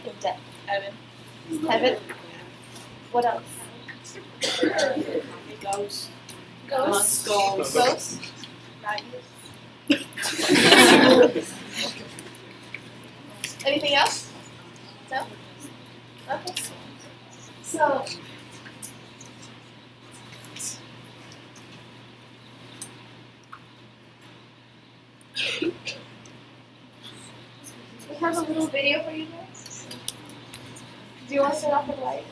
of death? Heaven. Heaven? What else? Ghosts. Ghosts? Ghosts. Anything else? No? Okay. So, we have a little video for you guys. Do you want to start off with light?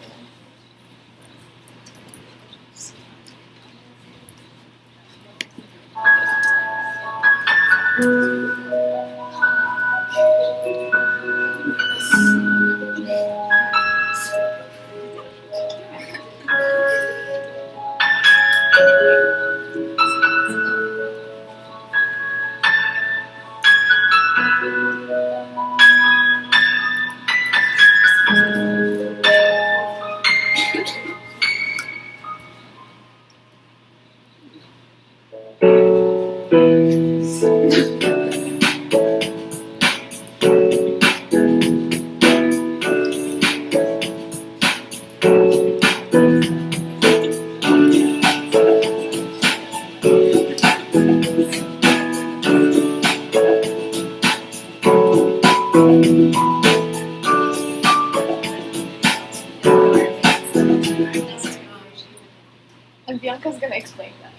And Bianca's gonna explain that.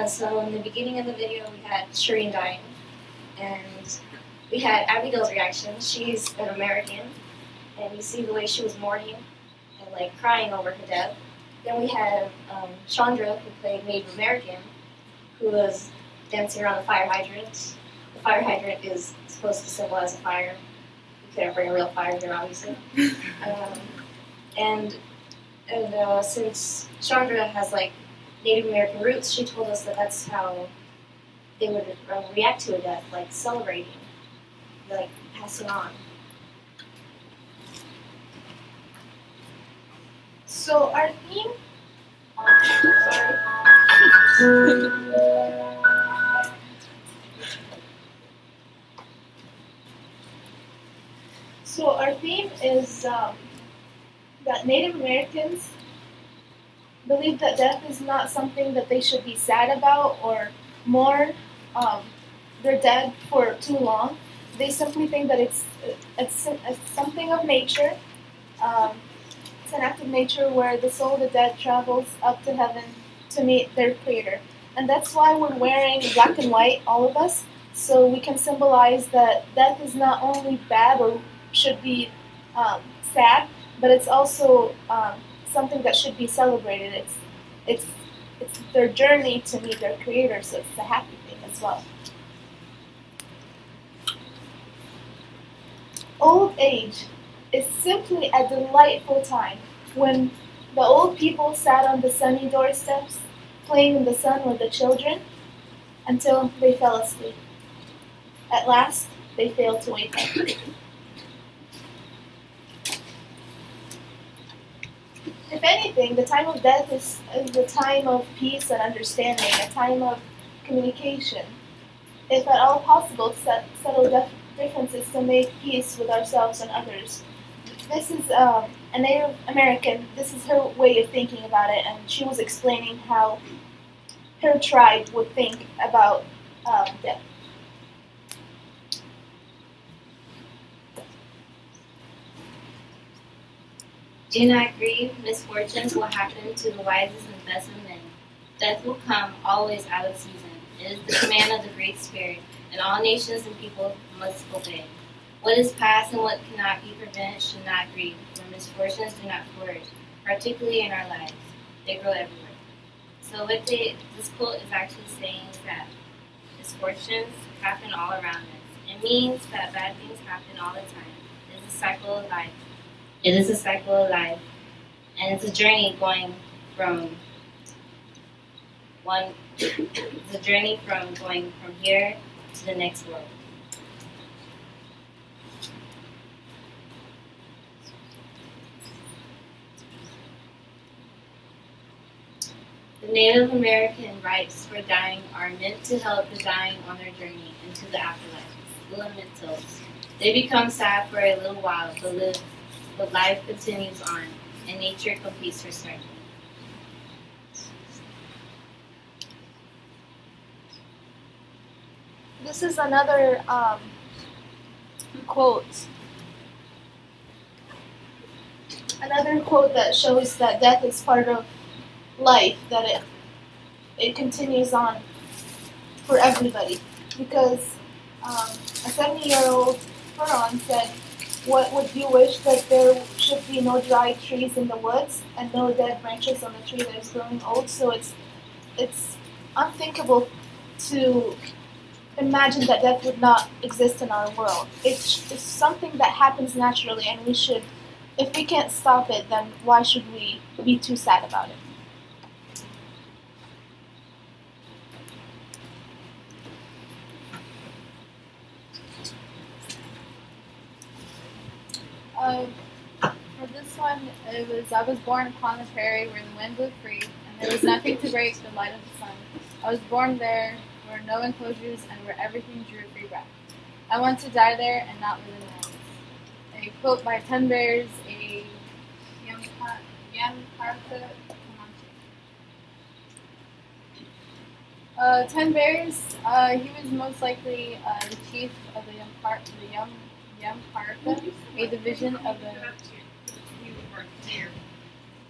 So in the beginning of the video, we had Shireen dying, and we had Abigail's reaction. She's an American, and you see the way she was mourning and like crying over her death. Then we had Chandra, who played Native American, who was dancing around the fire hydrant. The fire hydrant is supposed to symbolize a fire. You couldn't bring a real fire here, obviously. And since Chandra has like Native American roots, she told us that that's how they would react to a death, like celebrating, like passing on. So our theme. Sorry. So our theme is that Native Americans believe that death is not something that they should be sad about or mourn. They're dead for too long. They simply think that it's something of nature. It's an act of nature where the soul of the dead travels up to heaven to meet their creator. And that's why we're wearing black and white, all of us, so we can symbolize that death is not only bad or should be sad, but it's also something that should be celebrated. It's their journey to meet their creator, so it's a happy thing as well. Old age is simply a delightful time when the old people sat on the sunny doorsteps, playing in the sun with the children, until they fell asleep. At last, they failed to wake up. If anything, the time of death is the time of peace and understanding, a time of communication. If at all possible, to settle differences to make peace with ourselves and others. This is a Native American, this is her way of thinking about it, and she was explaining how her tribe would think about death. Do not grieve, misfortunes will happen to the wisest and best of men. Death will come always out of season. It is the command of the Great Spirit, and all nations and people must obey. What is past and what cannot be prevented should not grieve, for misfortunes do not flourish, particularly in our lives. They grow everywhere. So what this quote is actually saying is that misfortunes happen all around us. It means that bad things happen all the time. It is a cycle of life. It is a cycle of life, and it's a journey going from here to the next world. The Native American rites for dying are meant to help the dying on their journey into the afterlife. The elementals. They become sad for a little while, but life continues on, and nature completes her cycle. This is another quote. Another quote that shows that death is part of life, that it continues on for everybody. Because a 70-year-old Huron said, "What would you wish that there should be no dry trees in the woods and no dead branches on the tree that is growing old?" So it's unthinkable to imagine that death would not exist in our world. It's something that happens naturally, and we should, if we can't stop it, then why should we be too sad about it? For this one, I was born upon the prairie where the wind blew free, and there was nothing to break the light of the sun. I was born there where no enclosures and where everything drew free breath. I want to die there and not live in lands. A quote by Ten Bears, a Yamkarta Comanche. Ten Bears, he was most likely the chief of the Yamkarta, a division of the.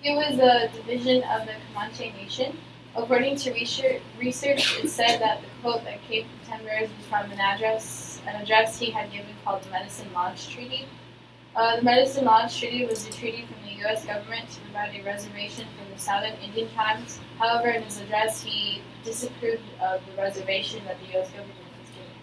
He was a division of the Comanche Nation. According to research, it said that the quote that came from Ten Bears was from an address he had given called the Medicine Lodge Treaty. The Medicine Lodge Treaty was a treaty from the U.S. government to provide a reservation for the Southern Indian tribes. However, in his address, he disapproved of the reservation that the U.S. government was giving.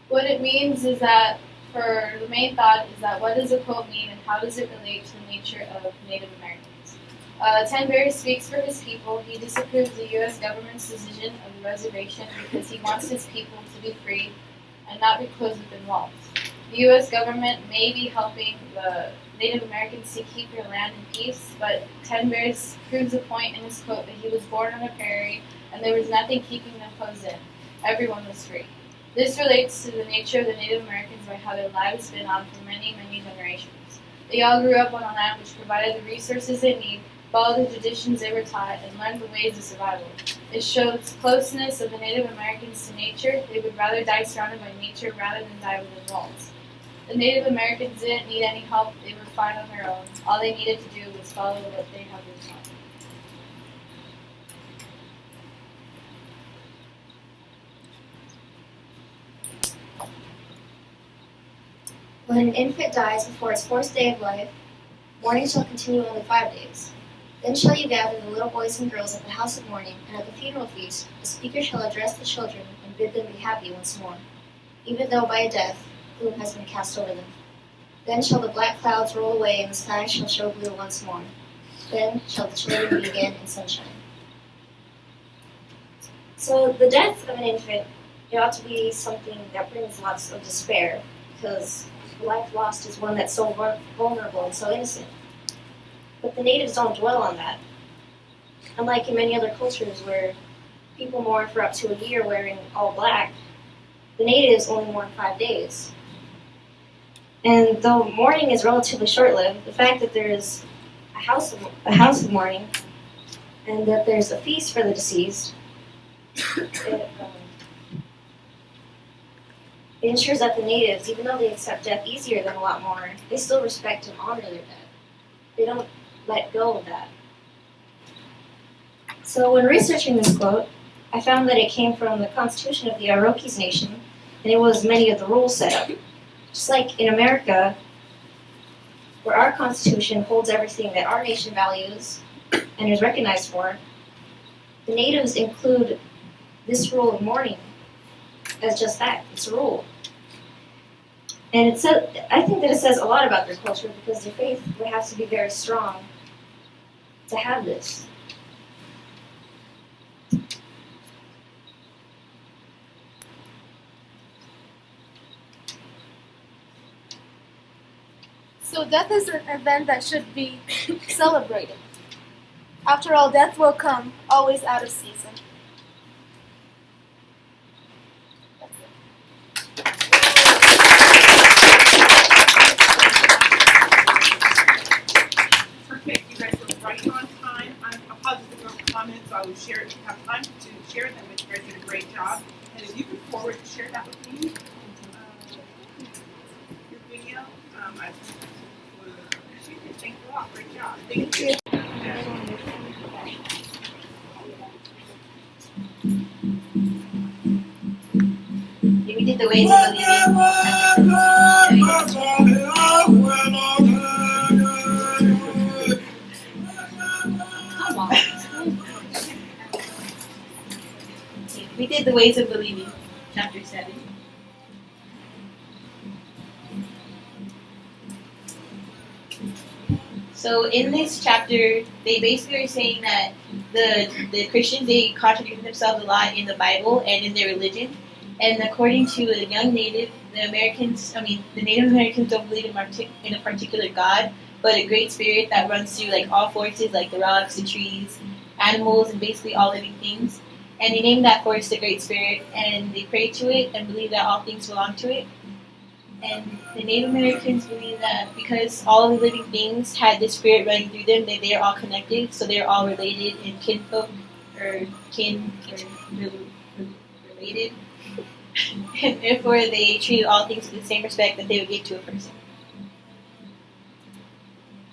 What it means is that, for the main thought, is that what does the quote mean and how does it relate to the nature of Native Americans? Ten Bears speaks for his people. He disapproves the U.S. government's decision of the reservation because he wants his people to be free and not be closed within walls. The U.S. government may be helping the Native Americans to keep their land in peace, but Ten Bears proves a point in his quote that he was born on a prairie and there was nothing keeping them closed in. Everyone was free. This relates to the nature of the Native Americans by how their lives have been on for many, many generations. They all grew up on a land which provided the resources they need, followed the traditions they were taught, and learned the ways of survival. It shows closeness of the Native Americans to nature. They would rather die surrounded by nature rather than die within walls. The Native Americans didn't need any help. They were fine on their own. All they needed to do was follow what they had been taught. When an infant dies before its fourth day of life, mourning shall continue only 5 days. Then shall you gather the little boys and girls at the house of mourning, and at the funeral feast the speaker shall address the children and bid them be happy once more, even though by a death gloom has been cast over them. Then shall the black clouds roll away, and the sky shall show blue once more. Then shall the children be again in sunshine. So the death of an infant, it ought to be something that brings lots of despair, because the life lost is one that's so vulnerable and so innocent. But the natives don't dwell on that. Unlike in many other cultures where people mourn for up to a year wearing all black, the natives only mourn 5 days. And though mourning is relatively short-lived, the fact that there is a house of mourning and that there's a feast for the deceased, it ensures that the natives, even though they accept death easier than a lot more, they still respect and honor their dead. They don't let go of that. So when researching this quote, I found that it came from the constitution of the Iroquois Nation, and it was many of the rules set up. Just like in America, where our constitution holds everything that our nation values and is recognized for, the natives include this rule of mourning as just that. It's a rule. And I think that it says a lot about their culture because their faith would have to be very strong to have this. So death is an event that should be celebrated. After all, death will come, always out of season. That's it. Perfect. You guys were right on time. I apologize if you have comments, so I will share if you have time to share them. But you guys did a great job. And if you could forward share that with me, your video, I would appreciate it. Thank you a lot. Great job. Thank you. We did the ways of We did the ways of believing, chapter 7. So in this chapter, they basically are saying that the Christians, they contradict themselves a lot in the Bible and in their religion. And according to a young native, the Native Americans don't believe in a particular God, but a great spirit that runs through like all forces, like the rocks, the trees, animals, and basically all living things. And they name that force the Great Spirit, and they pray to it and believe that all things belong to it. And the Native Americans believe that because all the living things had this spirit running through them, that they are all connected, so they're all related in kinfolk, or kin, or related. And therefore, they treated all things with the same respect that they would give to a person.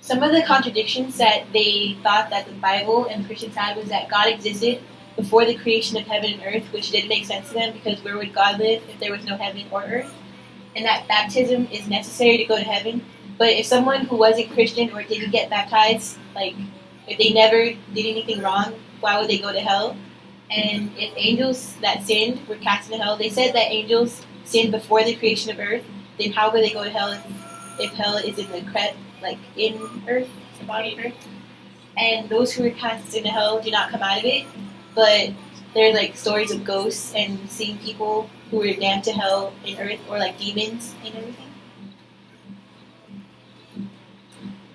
Some of the contradictions that they thought that the Bible and the Christians had was that God existed before the creation of heaven and earth, which didn't make sense to them because where would God live if there was no heaven or earth? And that baptism is necessary to go to heaven. But if someone who wasn't Christian or didn't get baptized, like if they never did anything wrong, why would they go to hell? And if angels that sinned were cast into hell, they said that angels sinned before the creation of earth, then how would they go to hell if hell is in in earth, the body of earth? And those who were cast into hell do not come out of it, but there are like stories of ghosts and seeing people who were damned to hell in earth, or like demons and everything.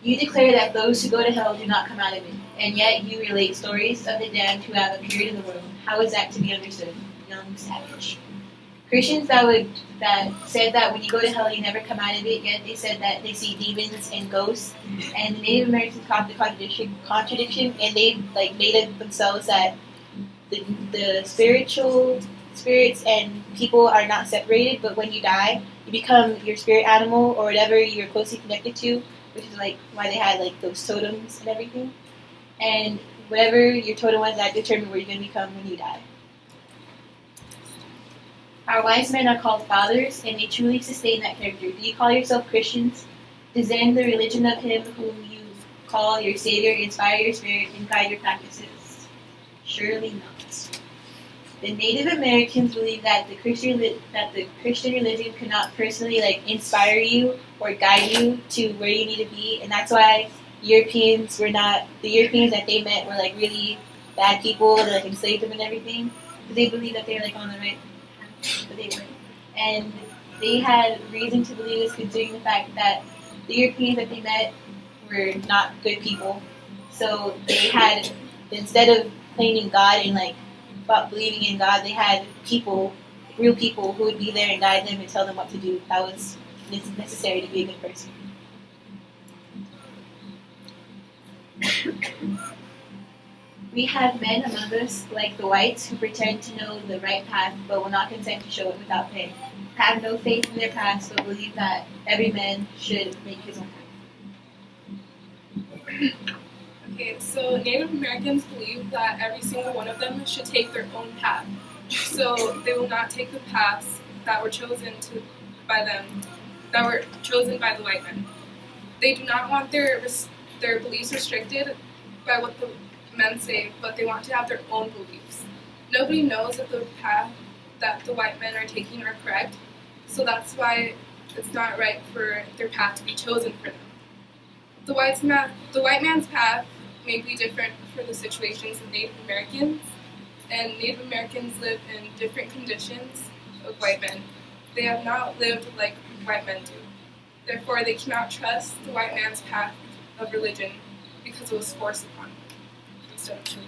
You declare that those who go to hell do not come out of it, and yet you relate stories of the damned who have appeared in the world. How is that to be understood? Young savage. Christians that said that when you go to hell you never come out of it, yet they said that they see demons and ghosts. And the Native Americans caught the contradiction, and they like made it themselves that the spiritual spirits and people are not separated, but when you die, you become your spirit animal or whatever you're closely connected to, which is like why they had like those totems and everything. And whatever your totem was, that determined where you're going to become when you die. Our wise men are called fathers, and they truly sustain that character. Do you call yourself Christians? Does then the religion of Him whom you call your Savior inspire your spirit and guide your practices? Surely not. The Native Americans believe that the Christian religion could not personally inspire you or guide you to where you need to be, and that's why the Europeans that they met were really bad people that enslaved them and everything, because they believed that they were on the right path, but they weren't. And they had reason to believe this, considering the fact that the Europeans that they met were not good people. So they had, instead of claiming God and believing in God, they had real people who would be there and guide them and tell them what to do. That was necessary to be a good person. We have men among us, like the whites, who pretend to know the right path but will not consent to show it without pay. Have no faith in their past but believe that every man should make his own path. Okay, so Native Americans believe that every single one of them should take their own path. So they will not take the paths that were chosen by them, that were chosen by the white men. They do not want their beliefs restricted by what the men say, but they want to have their own beliefs. Nobody knows that the path that the white men are taking are correct, so that's why it's not right for their path to be chosen for them. The white man's path may be different for the situations of Native Americans, and Native Americans live in different conditions of white men. They have not lived like white men do. Therefore, they cannot trust the white man's path of religion because it was forced upon them. instead of chosen.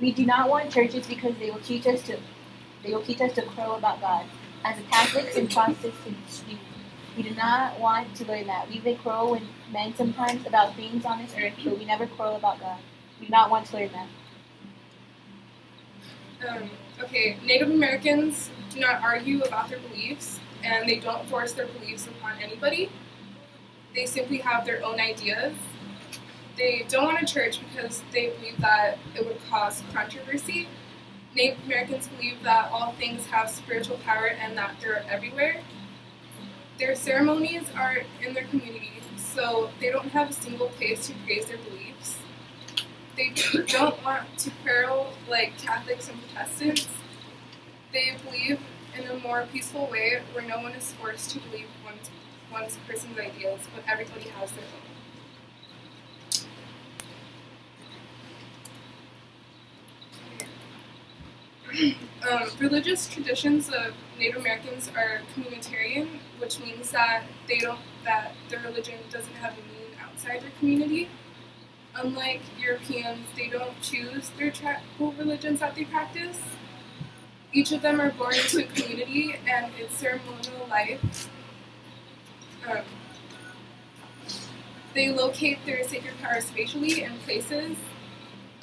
We do not want churches because they will teach us to crow about God. As a Catholics and Protestants, we do not want to learn that. We may quarrel with men sometimes about things on this earth, but we never quarrel about God. We do not want to learn that. Native Americans do not argue about their beliefs, and they don't force their beliefs upon anybody. They simply have their own ideas. They don't want a church because they believe that it would cause controversy. Native Americans believe that all things have spiritual power and that they're everywhere. Their ceremonies are in their community, so they don't have a single place to praise their beliefs. They don't want to quarrel like Catholics and Protestants. They believe in a more peaceful way where no one is forced to believe one person's ideas, but everybody has their own. Religious traditions of Native Americans are communitarian, which means that their religion doesn't have a meaning outside their community. Unlike Europeans, they don't choose their tribal religions that they practice. Each of them are born into a community and its ceremonial life. They locate their sacred power spatially in places,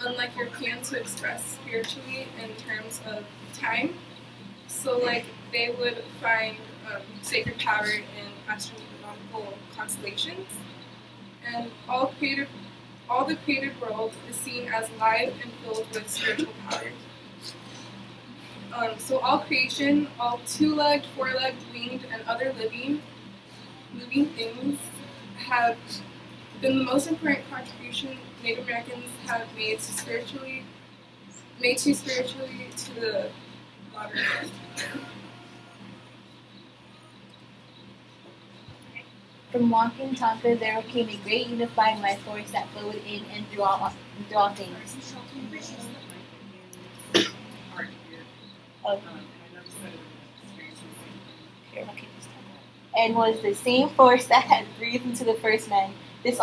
unlike Europeans who express spiritually in terms of time. So, they would find sacred power in astronomical constellations, and all the created world is seen as live and filled with spiritual power. So all creation, all two-legged, four-legged, winged, and other moving things have been the most important contribution Native Americans have made spiritually to the modern world. From Walking Tonka, there came a great unifying life force that flowed in and through all things. And was the same force that had breathed into the first man. Thus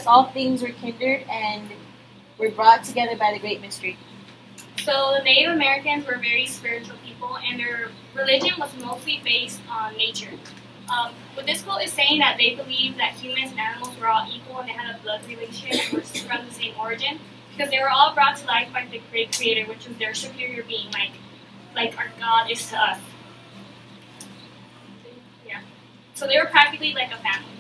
all things were kindred and were brought together by the great mystery. So the Native Americans were very spiritual people, and their religion was mostly based on nature. What this quote is saying that they believed that humans and animals were all equal and they had a blood relation and were from the same origin, because they were all brought to life by the great creator, which was their superior being, like our God is to us. Yeah. So they were practically like a family.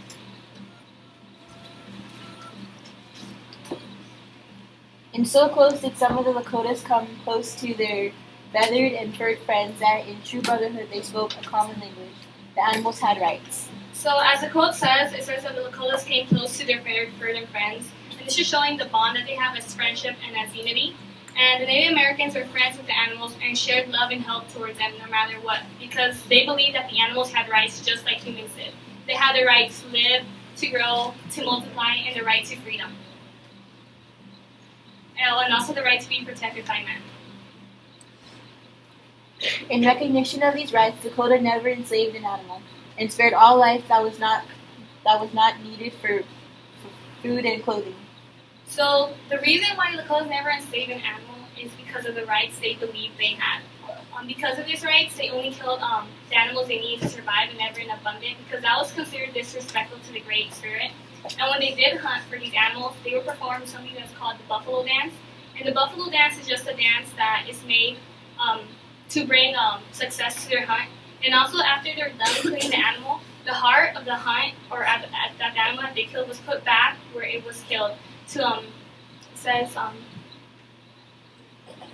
And so close did some of the Lakotas come close to their feathered and furred friends that in true brotherhood they spoke a common language. The animals had rights. So as the quote says, it says that the Lakotas came close to their furred friends. And this is showing the bond that they have as friendship and as unity. And the Native Americans were friends with the animals and shared love and help towards them no matter what, because they believed that the animals had rights just like humans did. They had the right to live, to grow, to multiply, and the right to freedom. And also the right to be protected by men. In recognition of these rights, Lakota never enslaved an animal and spared all life that was not needed for food and clothing. So the reason why Lakotas never enslaved an animal is because of the rights they believed they had. Because of these rights, they only killed the animals they needed to survive and never in abundance, because that was considered disrespectful to the Great Spirit. And when they did hunt for these animals, they would perform something that's called the buffalo dance. And the buffalo dance is just a dance that is made to bring success to their hunt. And also, after they're done killing the animal, the heart of the hunt, or at that animal that they killed, was put back where it was killed. It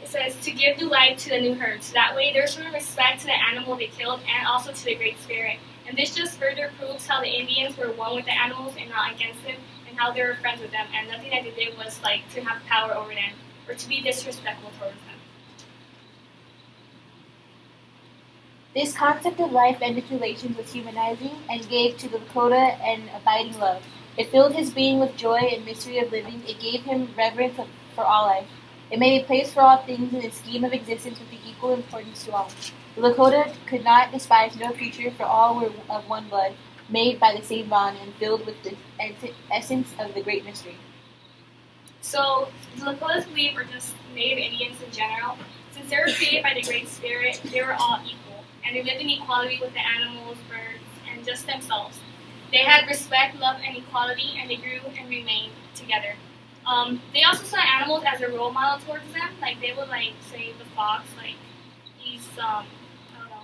says to give new life to the new herd. So that way, there's some respect to the animal they killed and also to the Great Spirit. And this just further proves how the Indians were one with the animals and not against them, and how they were friends with them. And nothing that they did was to have power over them or to be disrespectful towards them. This concept of life and its relations was humanizing and gave to the Lakota an abiding love. It filled his being with joy and mystery of living. It gave him reverence for all life. It made a place for all things in the scheme of existence with the equal importance to all. The Lakota could not despise no creature, for all were of one blood. made by the same bond and filled with the essence of the great mystery. So the Lakotas believe, or just Native Indians in general, since they were created by the Great Spirit, they were all equal, and they lived in equality with the animals, birds, and just themselves. They had respect, love, and equality, and they grew and remained together. They also saw animals as a role model towards them. Like they would say the fox, he's I don't know,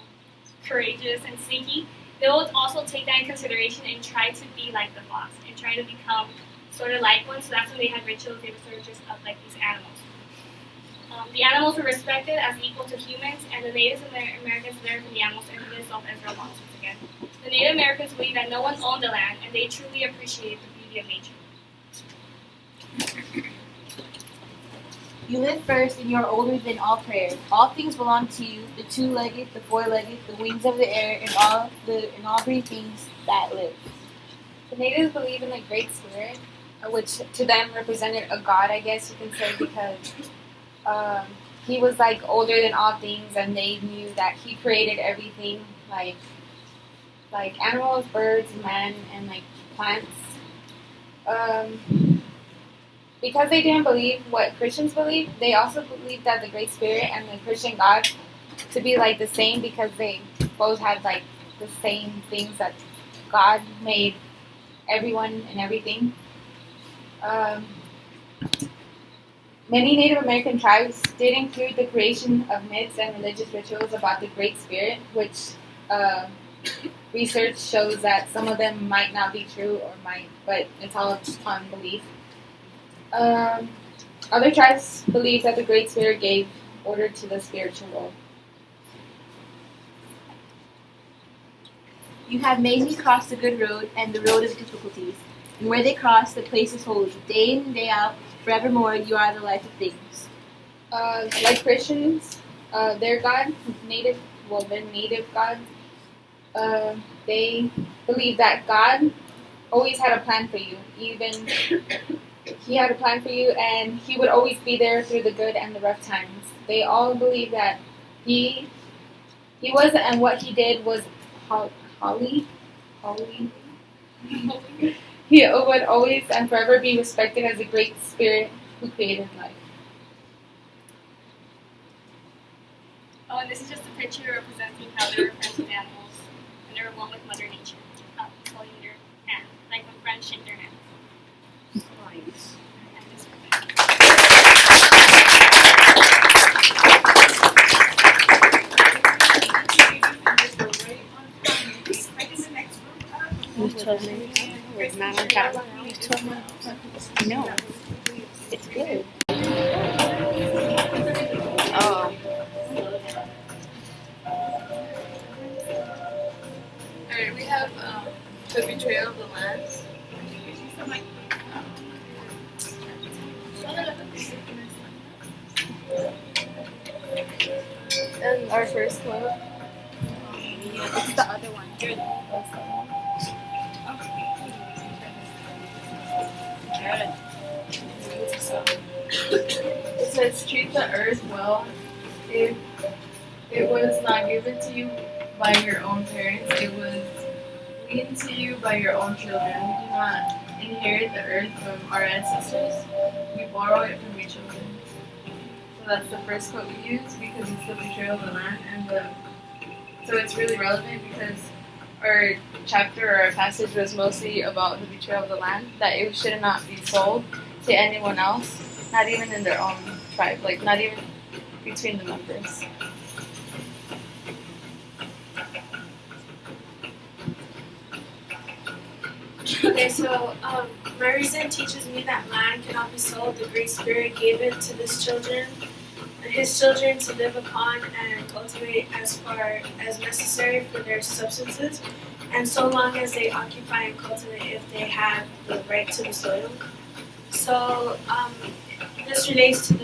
courageous and sneaky. They would also take that in consideration and try to be like the fox and try to become sort of like one. So that's when they had rituals. They would sort of dress up like these animals. The animals were respected as equal to humans, and the Native Americans learned from the animals and viewed themselves as real monsters again. The Native Americans believed that no one owned the land, and they truly appreciated the beauty of nature. You live first, and you are older than all prayers. All things belong to you: the two-legged, the four-legged, the wings of the air, and all breathing things that live. The natives believe in the Great Spirit, which to them represented a god, I guess you can say, because he was older than all things, and they knew that he created everything, like animals, birds, man, and plants. Because they didn't believe what Christians believe, they also believed that the Great Spirit and the Christian God to be the same, because they both had the same things that God made everyone and everything. Many Native American tribes did include the creation of myths and religious rituals about the Great Spirit, which research shows that some of them might not be true or might, but it's all just on belief. Other tribes believe that the Great Spirit gave order to the spiritual world. You have made me cross the good road and the road of difficulties. And where they cross, the place is holy. Day in and day out, forevermore, you are the life of things. Like Christians, their God, the native God, they believe that God always had a plan for you. Even He had a plan for you, and He would always be there through the good and the rough times. They all believe that He was, and what He did was holy. He would always and forever be respected as a great spirit who created life. Oh, and this is just a picture representing how they were friends with animals, and they were one with Mother Nature, holding their hand, like when friends shake their hands. Nice. And this No, it's good. Alright, we have the betrayal of the land. And our first quote. It's the other one. It says, treat the earth well. If it was not given to you by your own parents, it was given to you by your own children. We do not inherit the earth from our ancestors. We borrow it from your children. So that's the first quote we use because it's the betrayal of the land, and so it's really relevant because our chapter or our passage was mostly about the betrayal of the land, that it should not be sold to anyone else, not even in their own tribe, not even between the members. Okay, so my reason teaches me that land cannot be sold. The Great Spirit gave it to His children to live upon and cultivate as far as necessary for their substances, and so long as they occupy and cultivate if they have the right to the soil. So this relates to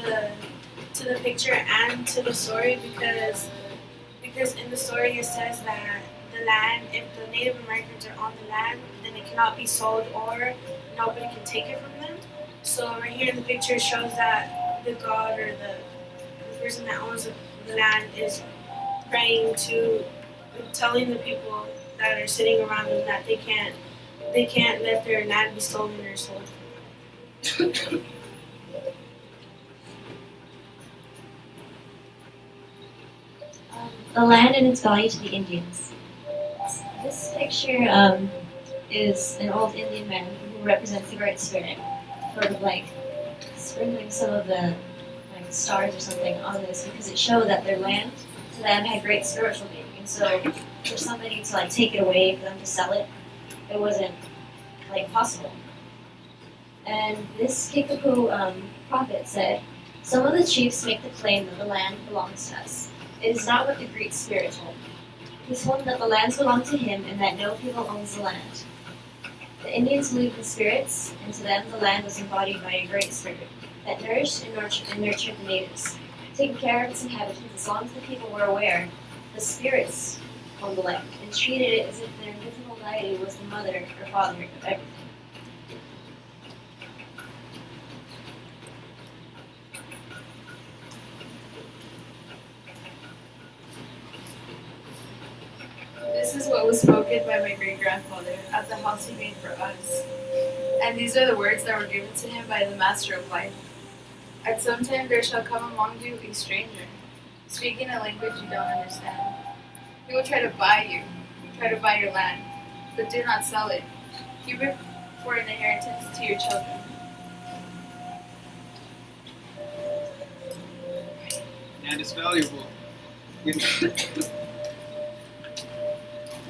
the picture and to the story because in the story it says that the land, if the Native Americans are on the land, then it cannot be sold or nobody can take it from them. So right here in the picture shows that the god or the person that owns the land is praying to, telling the people that are sitting around them that they can't let their land be stolen or sold. The land and its value to the Indians. This picture is an old Indian man who represents the Great Spirit, sort of like sprinkling some of the like stars or something on this because it showed that their land to them had great spiritual meaning. And so for somebody to like take it away, for them to sell it, it wasn't like possible. And this Kickapoo prophet said, "Some of the chiefs make the claim that the land belongs to us. It is not what the Great Spirit told. He told them that the lands belong to him and that no people owns the land. The Indians believed in spirits, and to them the land was embodied by a great spirit that nourished and nurtured the natives, taking care of its inhabitants as long as the people were aware the spirits owned the land and treated it as if their invisible deity was the mother or father of everything." This is what was spoken by my great grandfather at the house he made for us. And these are the words that were given to him by the Master of Life. At some time there shall come among you a stranger, speaking a language you don't understand. He will try to buy your land, but do not sell it. Keep it for an inheritance to your children. And it's valuable.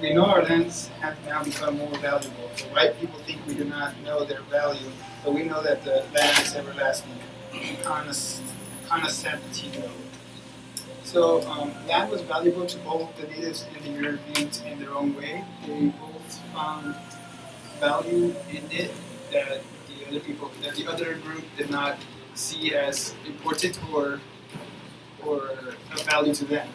We know our lands have now become more valuable. The white people think we do not know their value, but we know that the land is everlasting. Conasceptio. So land was valuable to both the natives and the Europeans in their own way. They both found value in it that the other group did not see as important or of value to them.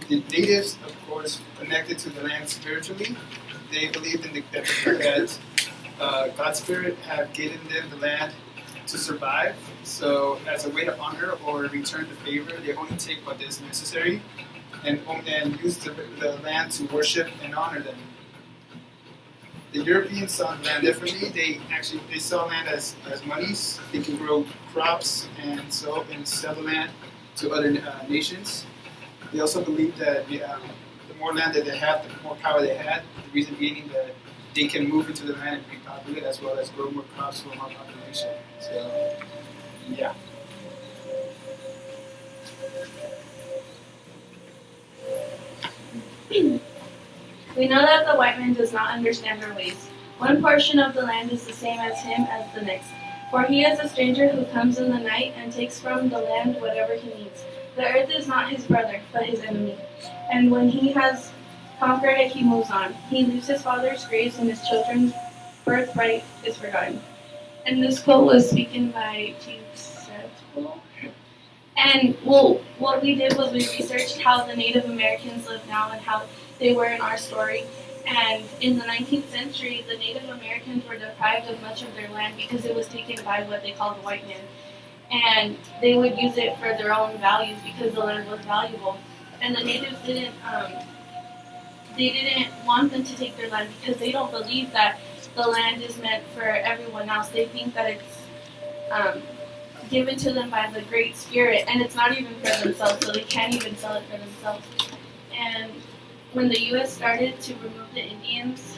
The natives, of course, connected to the land spiritually. They believed in that God's Spirit had given them the land to survive. So, as a way to honor or return the favor, they only take what is necessary and use the land to worship and honor them. The Europeans saw the land differently. They saw land as monies. They can grow crops and sell the land to other nations. They also believed that the more land that they have, the more power they had. The reason being that they can move into the land and repopulate as well as grow more crops for more population. So, yeah. We know that the white man does not understand our ways. One portion of the land is the same as him as the next. For he is a stranger who comes in the night and takes from the land whatever he needs. The earth is not his brother, but his enemy. And when he has conquered it, he moves on. He leaves his father's graves, and his children's birthright is forgotten. And this quote was spoken by Chief Settle. And what we did was we researched how the Native Americans live now and how they were in our story. And in the 19th century, the Native Americans were deprived of much of their land because it was taken by what they called the white man. And they would use it for their own values because the land was valuable. And the natives didn't want them to take their land because they don't believe that the land is meant for everyone else. They think that it's given to them by the Great Spirit, and it's not even for themselves, so they can't even sell it for themselves. And when the U.S. started to remove the Indians,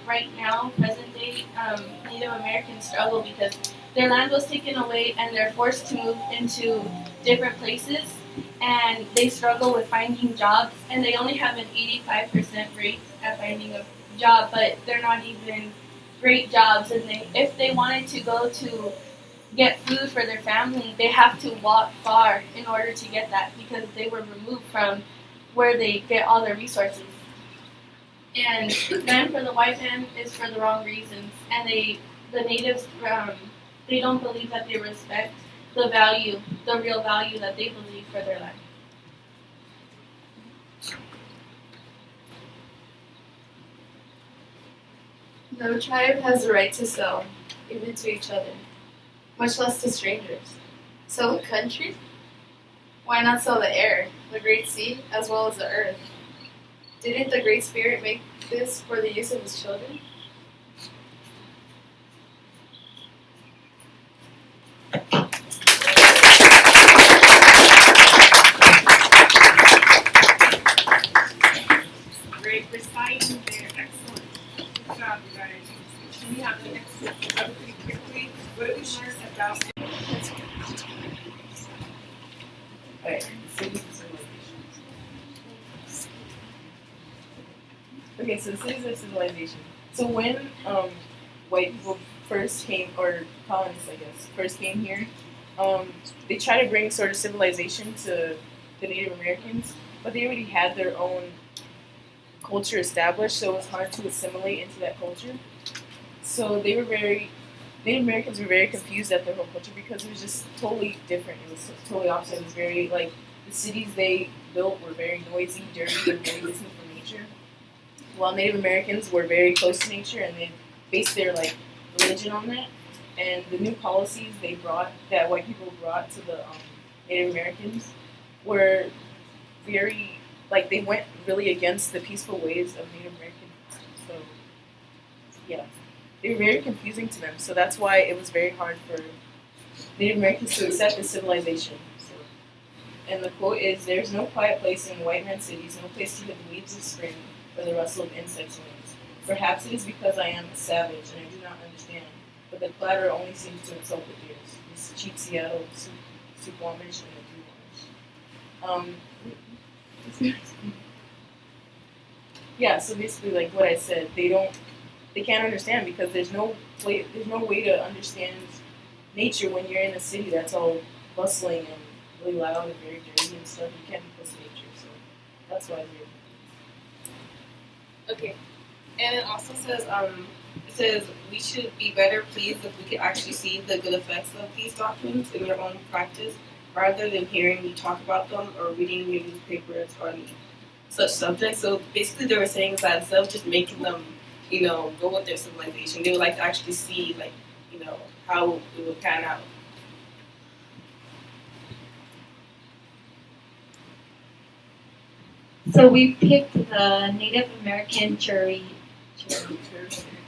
right now, present day, Native Americans struggle because their land was taken away and they're forced to move into different places, and they struggle with finding jobs, and they only have an 85% rate at finding a job, but they're not even great jobs, and if they wanted to go to get food for their family, they have to walk far in order to get that because they were removed from where they get all their resources. And land for the white man is for the wrong reasons, and the natives, they don't believe that they respect the value, the real value that they believe for their land. No tribe has the right to sell, even to each other, much less to strangers. Sell a country? Why not sell the air, the great sea, as well as the earth? Didn't the Great Spirit make this for the use of his children? Great reciting there, excellent. Good job, you guys. Can we have the next one pretty quickly? What do we learn about Alright, cities and civilizations. Okay, so cities and civilization. So when white people first came, or colonists I guess, first came here, they tried to bring sort of civilization to the Native Americans, but they already had their own culture established, so it was hard to assimilate into that culture. So Native Americans were very confused at their whole culture because it was just totally different. It was totally opposite. It was very, like, the cities they built were very noisy, dirty, and very distant from nature. While Native Americans were very close to nature and they based their, like, religion on that. And the new policies that white people brought to the Native Americans were very, like, they went really against the peaceful ways of Native Americans. So, yeah. They were very confusing to them, so that's why it was very hard for Native Americans to accept this civilization. So, and the quote is, "There's no quiet place in white man's cities, no place to hear the leaves of spring or the rustle of insects' wings. Perhaps it is because I am a savage and I do not understand, but the clatter only seems to insult the ears. This cheap Seattle, Suquamish, and the Duwamish." Yeah, so basically, like what I said, they can't understand because there's no way to understand nature when you're in a city that's all bustling and really loud and very dirty and stuff. You can't be close to nature, so that's why they're. Okay, and it also says we should be better pleased if we could actually see the good effects of these doctrines in your own practice, rather than hearing you talk about them or reading your newspapers on such subjects. So basically, they were saying that instead of just making them, go with their civilization, they would like to actually see, like, how it would pan out. So we picked the Native American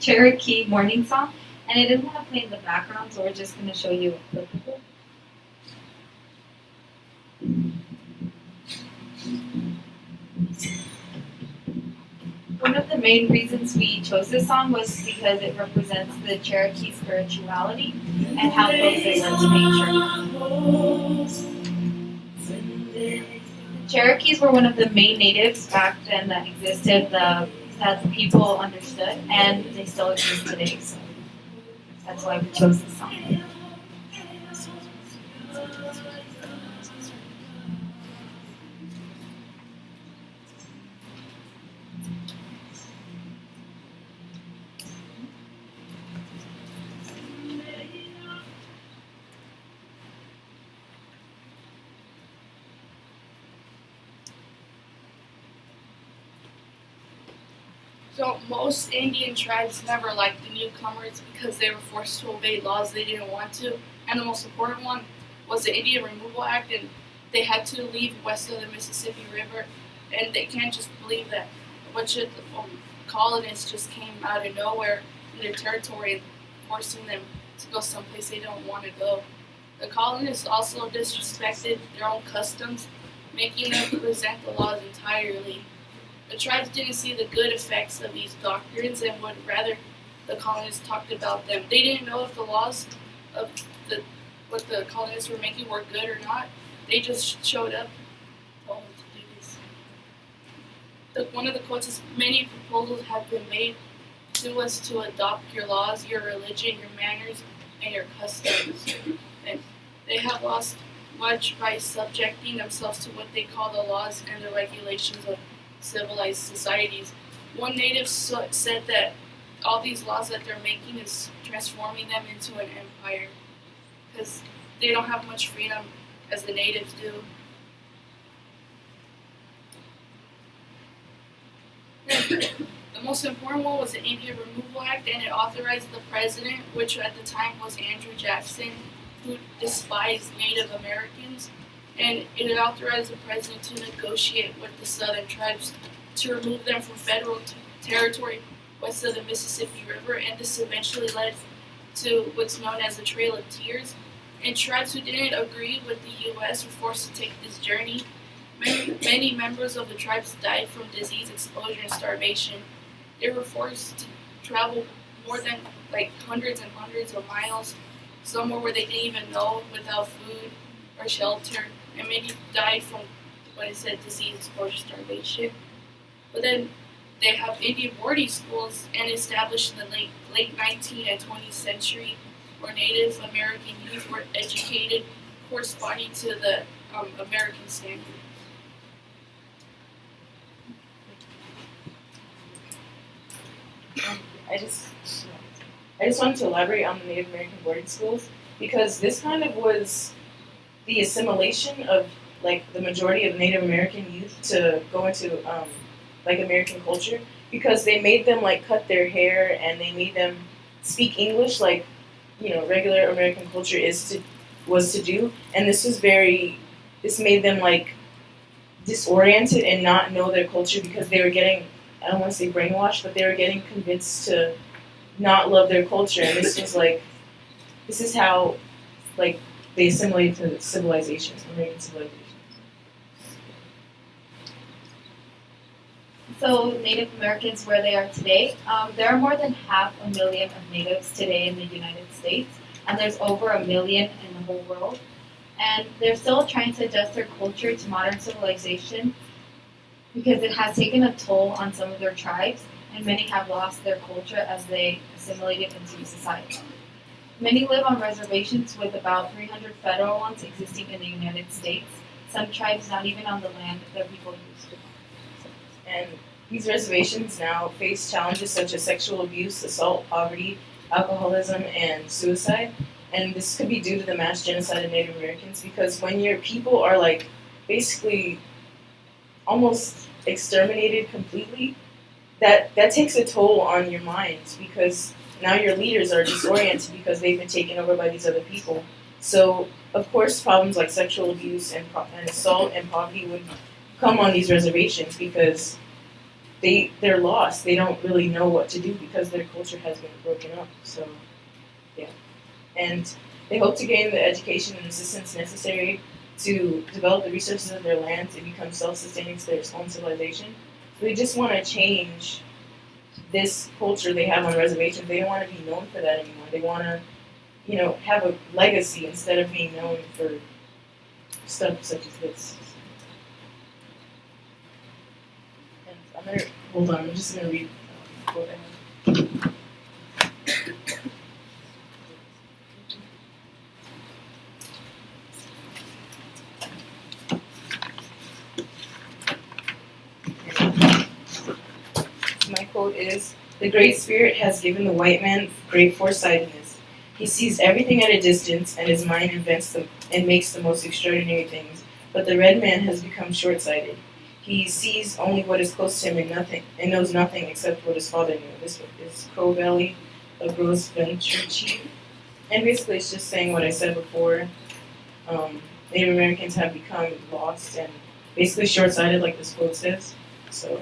Cherokee morning song, and it doesn't have to play in the background, so we're just going to show you a clip of it. One of the main reasons we chose this song was because it represents the Cherokee spirituality and how close they were to nature. Cherokees were one of the main natives back then that existed, that the people understood, and they still exist today. So that's why we chose this song. So most Indian tribes never liked the newcomers because they were forced to obey laws they didn't want to. And the most important one was the Indian Removal Act, and they had to leave west of the Mississippi River. And they can't just believe that a bunch of colonists just came out of nowhere in their territory and forcing them to go someplace they don't want to go. The colonists also disrespected their own customs, making them resent the laws entirely. The tribes didn't see the good effects of these doctrines and would rather the colonists talked about them. They didn't know if the laws of what the colonists were making were good or not. They just showed up, told them to do this. One of the quotes is, "Many proposals have been made to us to adopt your laws, your religion, your manners, and your customs. And they have lost much by subjecting themselves to what they call the laws and the regulations of civilized societies." One native said that all these laws that they're making is transforming them into an empire because they don't have much freedom as the natives do. The most important one was the Indian Removal Act, and it authorized the president, which at the time was Andrew Jackson, who despised Native Americans, and it authorized the president to negotiate with the southern tribes to remove them from federal territory west of the Mississippi River, and this eventually led to what's known as the Trail of Tears. And tribes who didn't agree with the U.S. were forced to take this journey. Many members of the tribes died from disease, exposure, and starvation. They were forced to travel more than hundreds and hundreds of miles, somewhere where they didn't even know, without food or shelter. And many died from disease, exposure, starvation. But then they have Indian boarding schools and established in the late 19th and 20th century, where Native American youth were educated corresponding to the American standards. I just wanted to elaborate on the Native American boarding schools because this kind of was the assimilation of the majority of Native American youth to go into American culture, because they made them cut their hair and they made them speak English regular American culture was to do, and this made them disoriented and not know their culture because they were getting, I don't want to say brainwashed, but they were getting convinced to not love their culture, and this is how they assimilated to civilization, American civilization. So Native Americans, where they are today, there are more than 500,000 of natives today in the United States, and there's over 1 million in the whole world. And they're still trying to adjust their culture to modern civilization because it has taken a toll on some of their tribes, and many have lost their culture as they assimilated into society. Many live on reservations, with about 300 federal ones existing in the United States. Some tribes not even on the land that people used to. And these reservations now face challenges such as sexual abuse, assault, poverty, alcoholism, and suicide. And this could be due to the mass genocide of Native Americans, because when your people are basically almost exterminated completely, that takes a toll on your minds, because now your leaders are disoriented because they've been taken over by these other people. So, of course, problems like sexual abuse and assault and poverty would come on these reservations because they're lost. They don't really know what to do because their culture has been broken up. So, yeah. And they hope to gain the education and assistance necessary to develop the resources of their lands and become self-sustaining to their own civilization. So they just want to change this culture they have on reservations. They don't want to be known for that anymore. They want to, have a legacy instead of being known for stuff such as this. Hold on, I'm just going to read what I have. My quote is, "The Great Spirit has given the white man great foresightedness. He sees everything at a distance, and his mind invents them and makes the most extraordinary things. But the red man has become short-sighted. He sees only what is close to him and knows nothing except what his father knew." This is Crow Valley, a Gross Venture Chief. And basically it's just saying what I said before. Native Americans have become lost and basically short-sighted, like this quote says. So